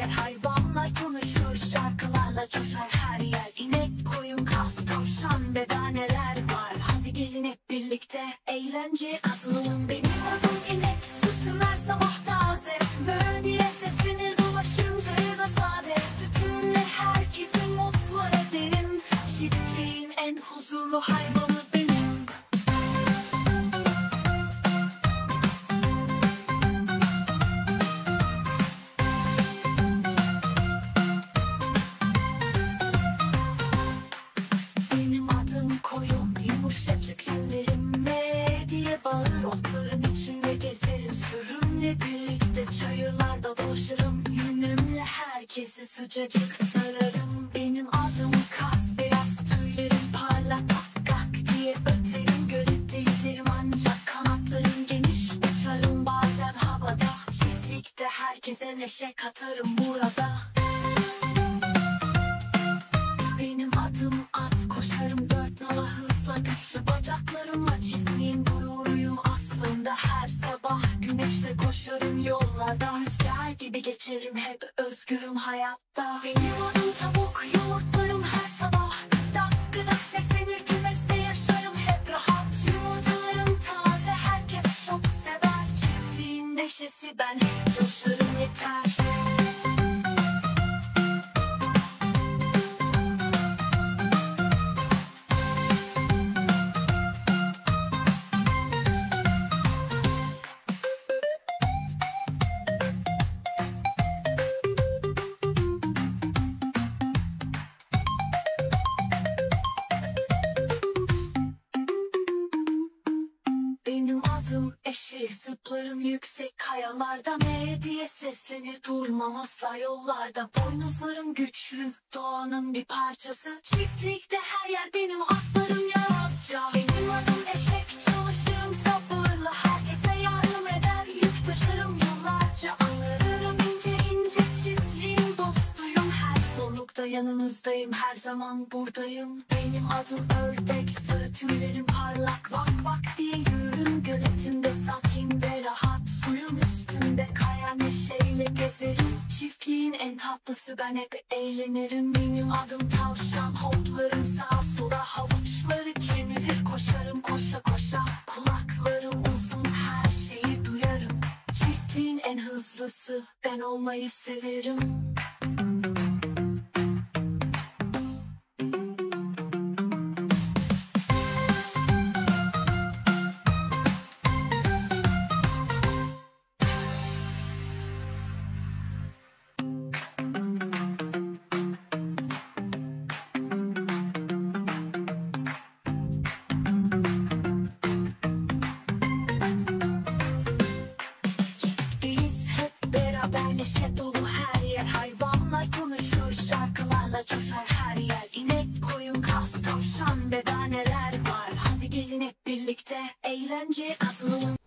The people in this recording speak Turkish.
yer. Hayvanlar konuşur, şarkılarla coşar her yer. İnek, koyun, kas, tavşan ve daha neler var. Hadi gelin hep birlikte eğlenceye katılın. Benim adım inek, sütüm her sabah taze. Mö diye seslenir dolaşınca ya da sade. Sütümle herkesi mutlu ederim. Çiftliğin en huzurlu hayvanı benim. Benim adım koyun, yumuşacık yünlerim me diye bağır. Otların içinde gezerim, sürümle birlikte çayırlarda dolaşırım. Yünümle herkesi sıcacık sararım. Benim adım kas, beyaz tüylerim parlak. Gak gak diye öterim, gölette yüzerim ancak kanatlarım geniş. Uçarım bazen havada, çiftlikte herkese neşe katarım burada. Benim adım at, koşarım dört nala hızla, güçlü bacaklarımla çiftliğin gururuyum aslında. Her sabah güneşle koşarım yollarda, rüzgar gibi geçerim hep özgürüm hayatta. Benim adım tavuk, yumurtlarım her sabah dak gıdak seslenir, kümeste yaşarım hep rahat. Yumurtalarım taze, herkes çok sever. Çiftliğin neşesi, ben hep coşarım yeter. Benim adım eşek, zıplarım yüksek kayalarda. Me diye seslenir, durmam asla yollarda. Boynuzlarım güçlü, doğanın bir parçası. Çiftlikte her yer benim, atlarım yarazca. Benim adım eşek, çalışırım sabırla. Herkese yardım eder, yük taşırım yıllarca. Anlarım ince ince, çiftliğin dostuyum. Her zorlukta yanınızdayım, her zaman buradayım. Benim adım ördek, sarı tüylerim parlak. Vak vak diye yürürüm, göletimde sakin ve rahat. Suyun üstünde kayar, neşeyle gezerim. Çiftliğin en tatlısı, ben hep eğlenirim. Benim adım tavşan, hoplarım sağa sola. Havuçları kemirir, koşarım koşa koşa. Kulaklarım uzun, her şeyi duyarım. Çiftliğin en hızlısı, ben olmayı severim. Neşe dolu her yer, hayvanlar konuşur, şarkılarla coşar her yer. İnek, koyun, kas, tavşan ve daha neler var. Hadi gelin hep birlikte eğlenceye katılın.